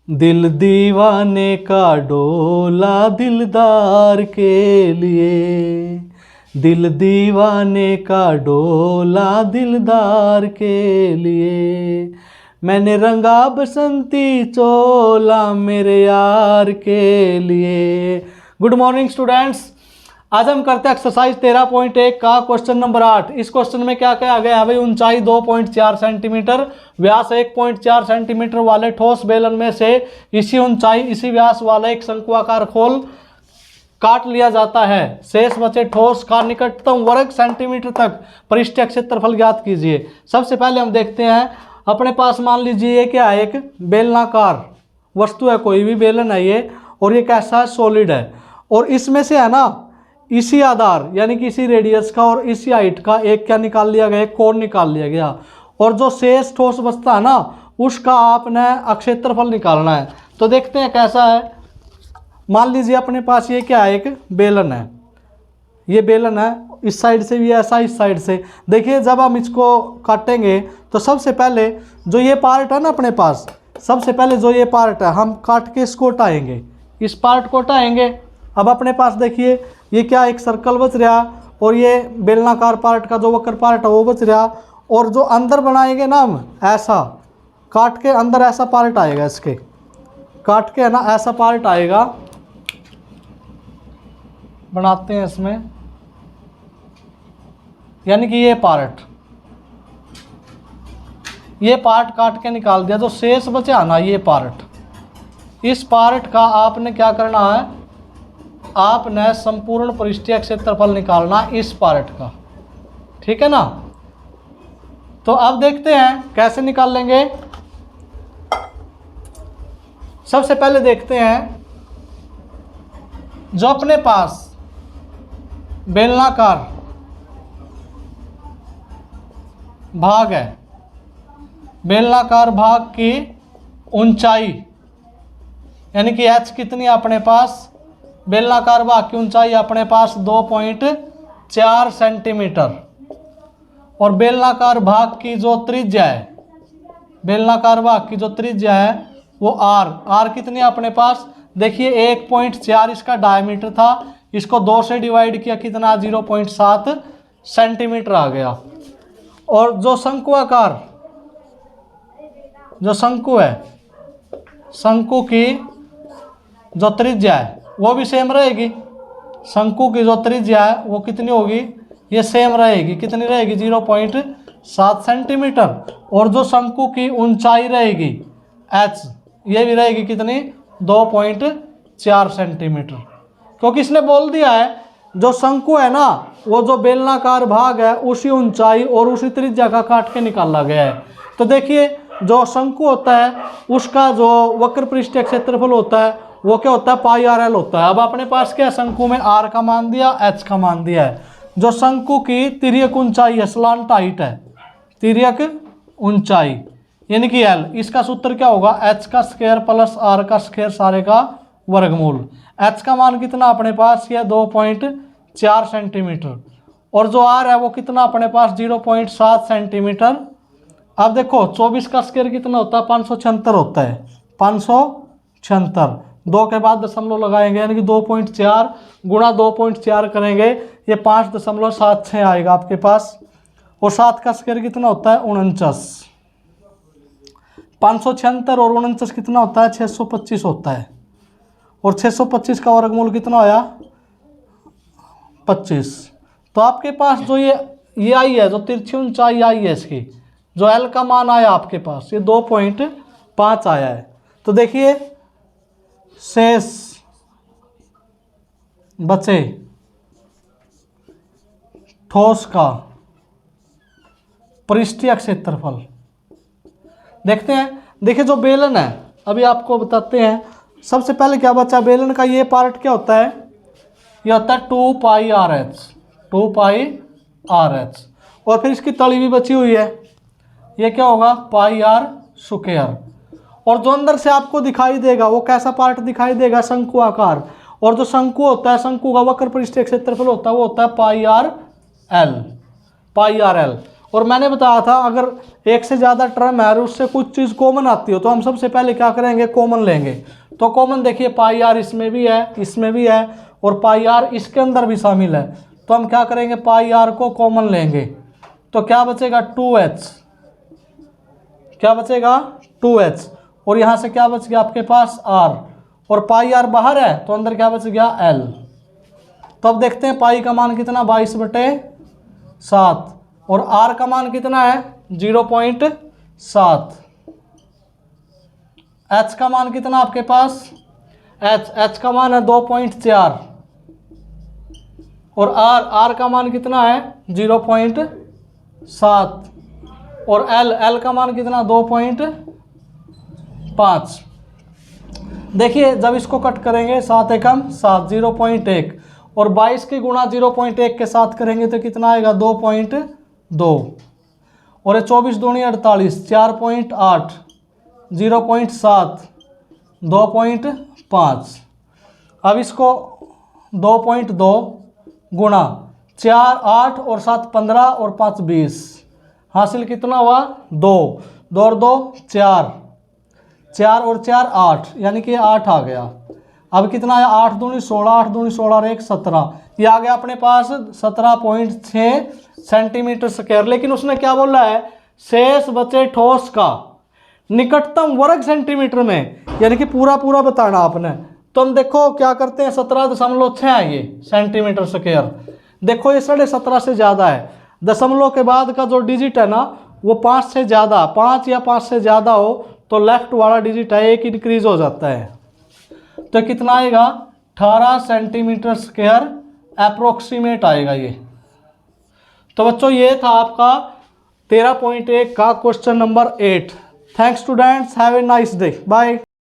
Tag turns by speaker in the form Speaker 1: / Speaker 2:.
Speaker 1: दिल दीवाने का डोला दिलदार के लिए, दिल दीवाने का डोला दिलदार के लिए, मैंने रंगा बसंती चोला मेरे यार के लिए। गुड मॉर्निंग स्टूडेंट्स, आज हम करते हैं एक्सरसाइज 13.1 का क्वेश्चन नंबर 8। इस क्वेश्चन में क्या क्या आ गया है भाई, ऊंचाई 2.4 सेंटीमीटर, व्यास 1.4 सेंटीमीटर वाले ठोस बेलन में से इसी ऊंचाई इसी व्यास वाला एक शंक्वाकार खोल काट लिया जाता है। शेष बचे ठोस का निकटतम वर्ग सेंटीमीटर तक पृष्ठीय क्षेत्रफल ज्ञात कीजिए। सबसे पहले हम देखते हैं, अपने पास मान लीजिए क्या है, एक बेलनाकार वस्तु है, कोई भी बेलन है ये, और ये कैसा है, सॉलिड है, और इसमें से है ना इसी आधार यानी कि इसी रेडियस का और इसी हाइट का एक क्या निकाल लिया गया, एक कोण निकाल लिया गया, और जो शेष ठोस बचता है ना उसका आपने क्षेत्रफल निकालना है। तो देखते हैं कैसा है। मान लीजिए अपने पास ये क्या है, एक बेलन है, ये बेलन है, इस साइड से भी ऐसा, इस साइड से। देखिए जब हम इसको काटेंगे तो सबसे पहले जो ये पार्ट है ना अपने पास, सबसे पहले जो ये पार्ट है हम काट के इसको हटाएंगे, इस पार्ट को हटाएंगे। अब अपने पास देखिए ये क्या, एक सर्कल बच रहा, और ये बेलनाकार पार्ट का जो वक्र पार्ट है वो बच रहा, और जो अंदर बनाएंगे ना हम ऐसा काट के, अंदर ऐसा पार्ट आएगा, इसके काट के है ना ऐसा पार्ट आएगा, बनाते हैं इसमें, यानी कि ये पार्ट काट के निकाल दिया। जो शेष बचा ना ये पार्ट, इस पार्ट का आपने क्या करना है, आपने संपूर्ण पृष्ठीय क्षेत्रफल निकालना इस पार्ट का, ठीक है ना। तो अब देखते हैं कैसे निकाल लेंगे। सबसे पहले देखते हैं, जो अपने पास बेलनाकार भाग है, बेलनाकार भाग की ऊंचाई यानी कि h कितनी अपने पास, बेलनाकार भाग की ऊंचाई अपने पास 2.4 सेंटीमीटर, और बेलनाकार भाग की जो त्रिज्या है, बेलनाकार भाग की जो त्रिज्या है वो r कितनी है अपने पास, देखिए 1.4 इसका डायमीटर था, इसको 2 से डिवाइड किया, कितना 0.7 सेंटीमीटर आ गया। और जो शंक्वाकार, जो शंकु है, शंकु की जो त्रिज्या है वो भी सेम रहेगी, शंकु की जो त्रिज्या है वो कितनी होगी, ये सेम रहेगी, कितनी रहेगी 0.7 सेंटीमीटर, और जो शंकु की ऊंचाई रहेगी h, ये भी रहेगी कितनी 2.4 सेंटीमीटर, क्योंकि इसने बोल दिया है जो शंकु है ना वो जो बेलनाकार भाग है उसी ऊंचाई और उसी त्रिज्या का काट के निकाला गया है। तो देखिए जो शंकु होता है उसका जो वक्र पृष्ठीय क्षेत्रफल होता है वो क्या होता है, पाई आर एल होता है। अब अपने पास क्या, शंकु में r का मान दिया, h का मान दिया है। जो शंकु की तिर्यक ऊंचाई है, स्लांट हाइट है, तिर्यक ऊंचाई यानी कि l, इसका सूत्र क्या होगा, h का स्क्वायर प्लस r का स्क्वायर सारे का वर्गमूल। h का मान कितना अपने पास, यह 2.4 सेंटीमीटर, और जो r है वो कितना अपने पास 0.7 सेंटीमीटर। अब देखो 24 का स्क्वायर कितना होता है, 576 होता है, 576, 2 के बाद दशमलव लगाएंगे यानी कि 2.4 गुणा 2.4 करेंगे, ये 5.76 आएगा आपके पास, और 7 का स्क्वायर कितना होता है 49, 576 और 49 कितना होता है 625 होता है, और 625 का वर्गमूल कितना आया 25। तो आपके पास जो ये आई है, जो तिरछी ऊंचाई आई है इसकी, जो L का मान आया आपके पास ये 2.5 आया है। तो देखिए शेष बचे ठोस का पृष्ठीय क्षेत्रफल देखते हैं। देखिए जो बेलन है, अभी आपको बताते हैं। सबसे पहले क्या बचा, बेलन का ये पार्ट क्या होता है, ये होता है 2 पाई आर एच, और फिर इसकी तली भी बची हुई है, ये क्या होगा पाई आर स्क्वायर, और जो अंदर से आपको दिखाई देगा वो कैसा पार्ट दिखाई देगा, शंकु आकार, और जो शंकु होता है, शंकु का वक्र पृष्ठीय क्षेत्रफल होता है वो होता है पाई आर एल, और मैंने बताया था अगर एक से ज़्यादा टर्म है और उससे कुछ चीज़ कॉमन आती हो तो हम सबसे पहले क्या करेंगे, कॉमन लेंगे। तो कॉमन देखिए पाई आर इसमें भी है, इसमें भी है, और पाई आर इसके अंदर भी शामिल है। तो हम क्या करेंगे, पाई आर को कॉमन लेंगे। तो क्या बचेगा 2h, क्या बचेगा 2h, और यहाँ से क्या बच गया आपके पास r, और पाई आर बाहर है तो अंदर क्या बच गया l। तो अब देखते हैं पाई का मान कितना 22/7, और r का मान कितना है 0.7। h का मान कितना आपके पास, h का मान है 2.4, और r का मान कितना है 0.7, और l का मान कितना 2.5। देखिए जब इसको कट करेंगे 7 एकम 7, 0.1, और 22 की गुणा 0.1 के साथ करेंगे तो कितना आएगा 2.2, और 24 दूनी 48, 4.8, 0.7, 2.5। अब इसको 2.2 गुणा 4, 8 और 7 15 और 5 20, हासिल कितना हुआ 2, 2 और 2 4, 4 और 4 8, यानी कि 8 आ गया। अब कितना है 8 दूनी 16, 8 दूनी 16 और 1 17, ये आ गया अपने पास 17.6 सेंटीमीटर स्क्वायर। लेकिन उसने क्या बोला है, शेष बचे ठोस का निकटतम वर्ग सेंटीमीटर में, यानी कि पूरा पूरा बताना आपने। तो हम देखो क्या करते हैं, 17.6 है ये सेंटीमीटर स्क्वायर। देखो ये 17.5 से ज़्यादा है, दशमलव के बाद का जो डिजिट है ना वो 5 से ज़्यादा, 5 या 5 से ज़्यादा हो तो लेफ्ट वाला डिजिट है 1 इंक्रीज हो जाता है। तो कितना आएगा 18 सेंटीमीटर स्क्वायर अप्रोक्सीमेट आएगा ये। तो बच्चों ये था आपका 13.1 का question number 8। Thanks students, have a nice day, bye.